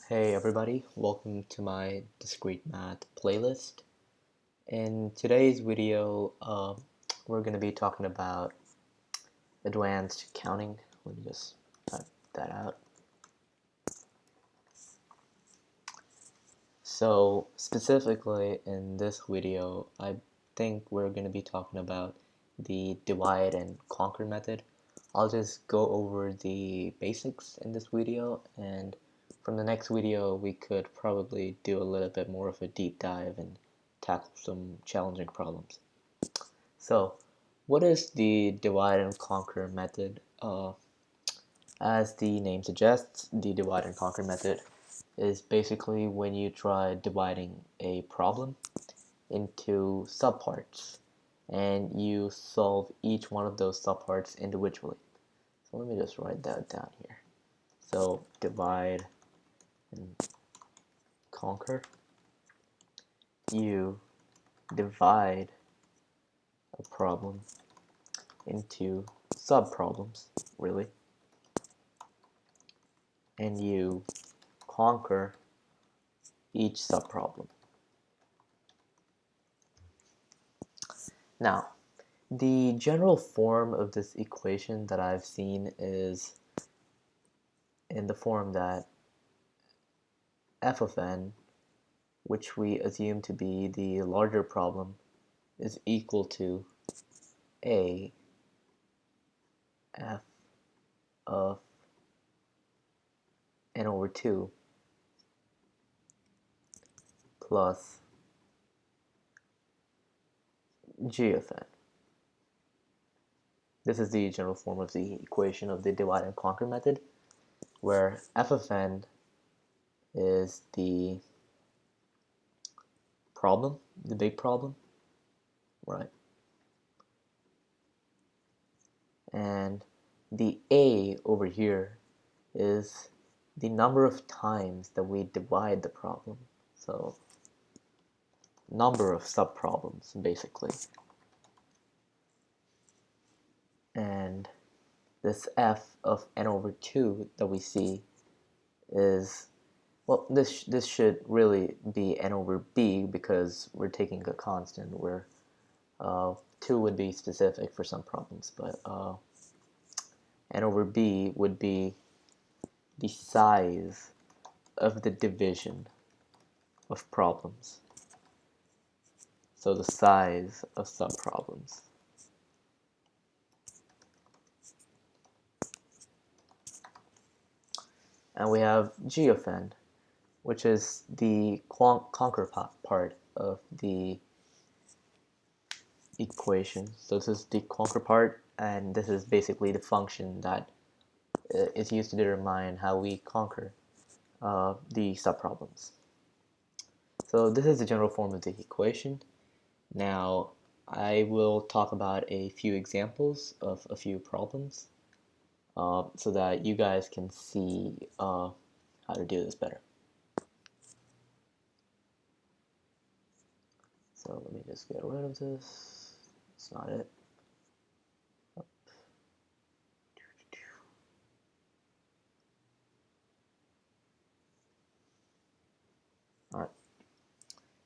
Hey everybody, welcome to my discrete math playlist. In today's video, we're going to be talking about advanced counting. Let me just type that out. So specifically in this video, I think we're going to be talking about the divide and conquer method. I'll just go over the basics in this video, and from the next video we could probably do a little bit more of a deep dive and tackle some challenging problems. So what is the divide and conquer method? As the name suggests, the divide and conquer method is basically when you try dividing a problem into subparts and you solve each one of those subparts individually. So let me just write that down here. So divide and conquer. You divide a problem into subproblems, really, and you conquer each subproblem. Now, the general form of this equation that I've seen is in the form that f of n, which we assume to be the larger problem, is equal to a f of n over 2 plus g of n. This is the general form of the equation of the divide and conquer method, where f of n is the problem, the big problem, right? And the a over here is the number of times that we divide the problem. So number of subproblems, basically. And this f of n over 2 that we see is, well, this should really be n over b because we're taking a constant where 2 would be specific for some problems, but n over b would be the size of the division of problems. So the size of subproblems. And we have g of n, which is the conquer part of the equation. So this is the conquer part, and this is basically the function that is used to determine how we conquer the subproblems. So this is the general form of the equation. Now I will talk about a few examples of a few problems so that you guys can see how to do this better. So let me just get rid of this. It's not it. Alright.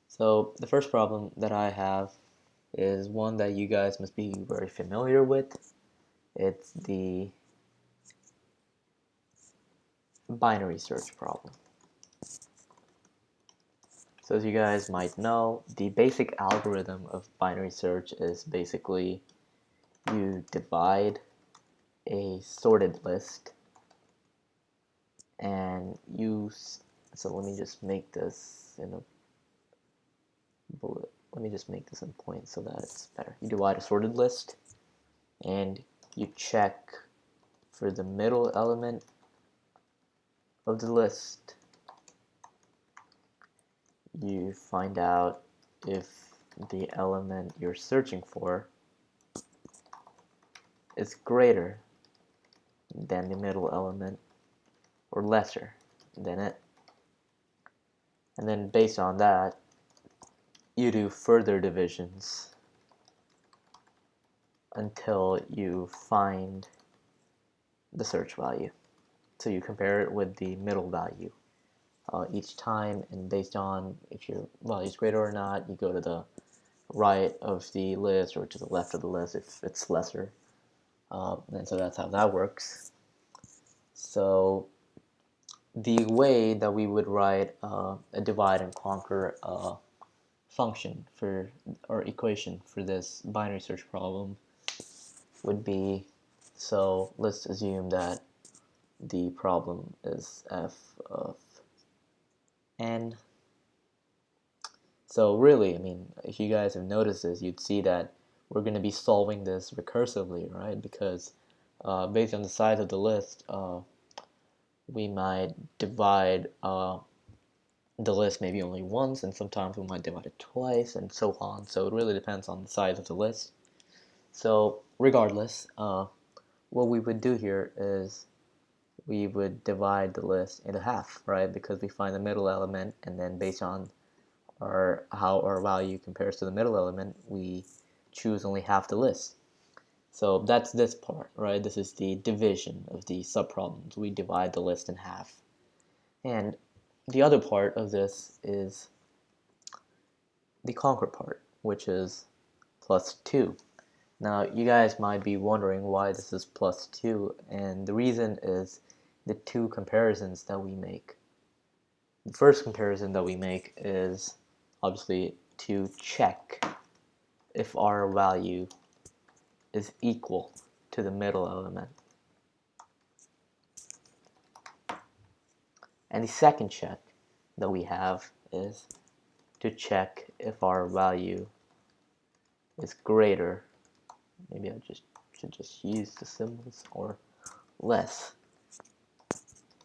So the first problem that I have is one that you guys must be very familiar with. It's the binary search problem. So as you guys might know, the basic algorithm of binary search is basically you divide a sorted list and so let me just make this in a bullet. Let me just make this in points so that it's better. You divide a sorted list and you check for the middle element of the list. You find out if the element you're searching for is greater than the middle element or lesser than it. And then based on that, you do further divisions until you find the search value. So you compare it with the middle value each time, and based on if your value is greater or not, you go to the right of the list or to the left of the list if it's lesser. And so that's how that works. So the way that we would write a divide and conquer function for or equation for this binary search problem would be, so let's assume that the problem is f of n. So really, I mean, if you guys have noticed this, you'd see that we're going to be solving this recursively, right? Because based on the size of the list, we might divide the list maybe only once, and sometimes we might divide it twice, and so on. So it really depends on the size of the list. So regardless, what we would do here is we would divide the list into half, right? Because we find the middle element, and then based on how our value compares to the middle element, we choose only half the list. So that's this part, right? This is the division of the subproblems. We divide the list in half. And the other part of this is the conquer part, which is plus 2. Now, you guys might be wondering why this is plus 2, and the reason is the two comparisons that we make. The first comparison that we make is obviously to check if our value is equal to the middle element. And the second check that we have is to check if our value is greater, maybe I should just use the symbols, or less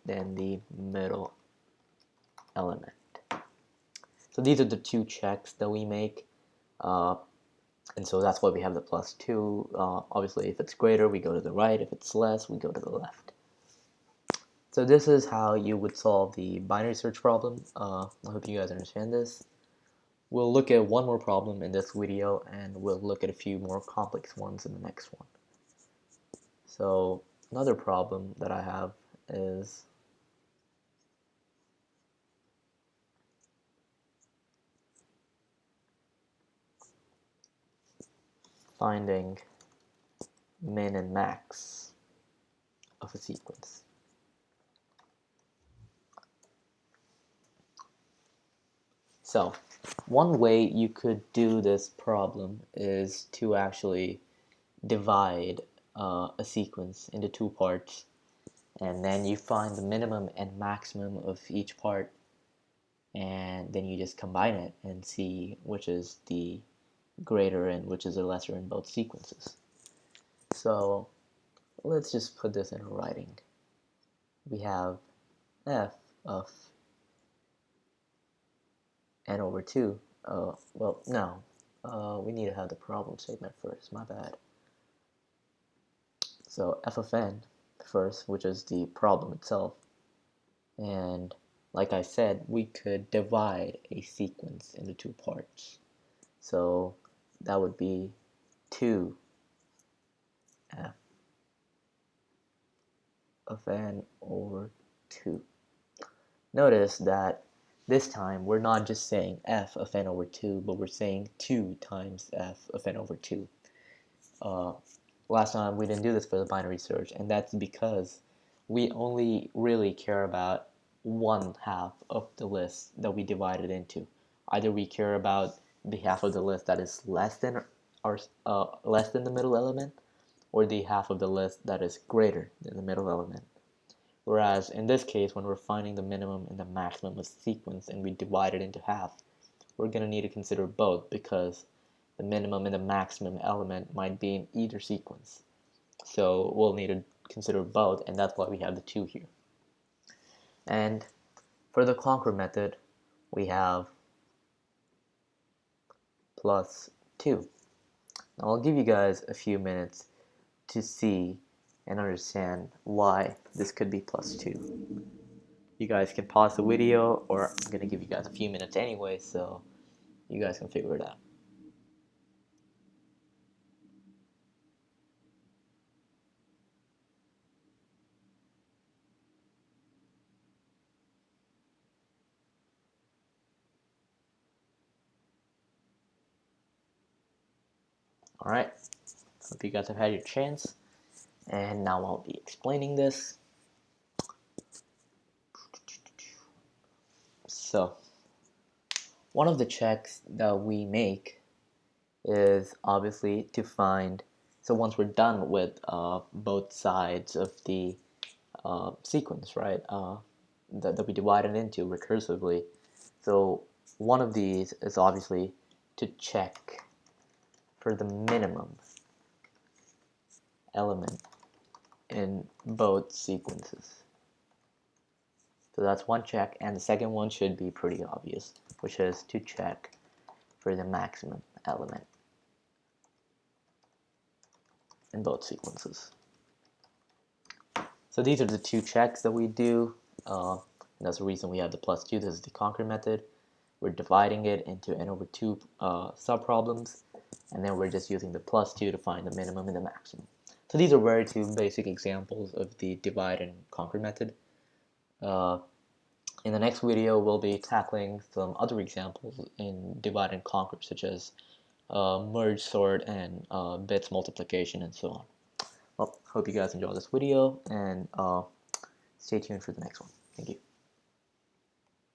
than the middle element. So these are the two checks that we make, and so that's why we have the plus 2. Obviously, if it's greater, we go to the right. If it's less, we go to the left. So this is how you would solve the binary search problem. I hope you guys understand this. We'll look at one more problem in this video, and we'll look at a few more complex ones in the next one. So another problem that I have is finding min and max of a sequence. So one way you could do this problem is to actually divide a sequence into two parts, and then you find the minimum and maximum of each part, and then you just combine it and see which is the greater and which is the lesser in both sequences. So let's just put this in writing. We have f of n over 2. Well, no. We need to have the problem statement first. My bad. So f of n first, which is the problem itself. And like I said, we could divide a sequence into two parts. So that would be 2f of n over 2. Notice that this time we're not just saying f of n over 2, but we're saying 2 times f of n over 2. Last time we didn't do this for the binary search, and that's because we only really care about one half of the list that we divided into. Either we care about the half of the list that is less than the middle element, or the half of the list that is greater than the middle element. Whereas in this case, when we're finding the minimum and the maximum of the sequence and we divide it into half, we're going to need to consider both, because the minimum and the maximum element might be in either sequence. So we'll need to consider both, and that's why we have the 2 here. And for the conquer method, we have plus 2. Now I'll give you guys a few minutes to see and understand why this could be plus 2. You guys can pause the video, or I'm going to give you guys a few minutes anyway, so you guys can figure it out. Alright, hope you guys have had your chance, and now I'll be explaining this. So, one of the checks that we make is obviously to find, so once we're done with both sides of the sequence, right, that we divided into recursively, so one of these is obviously to check for the minimum element in both sequences. So that's one check, and the second one should be pretty obvious, which is to check for the maximum element in both sequences. So these are the two checks that we do. And that's the reason we have the plus 2. This is the conquer method. We're dividing it into n over 2 subproblems, and then we're just using the plus 2 to find the minimum and the maximum. So these are very two basic examples of the divide and conquer method. In the next video, we'll be tackling some other examples in divide and conquer, such as merge, sort, and bits multiplication, and so on. Well, hope you guys enjoyed this video, and stay tuned for the next one. Thank you.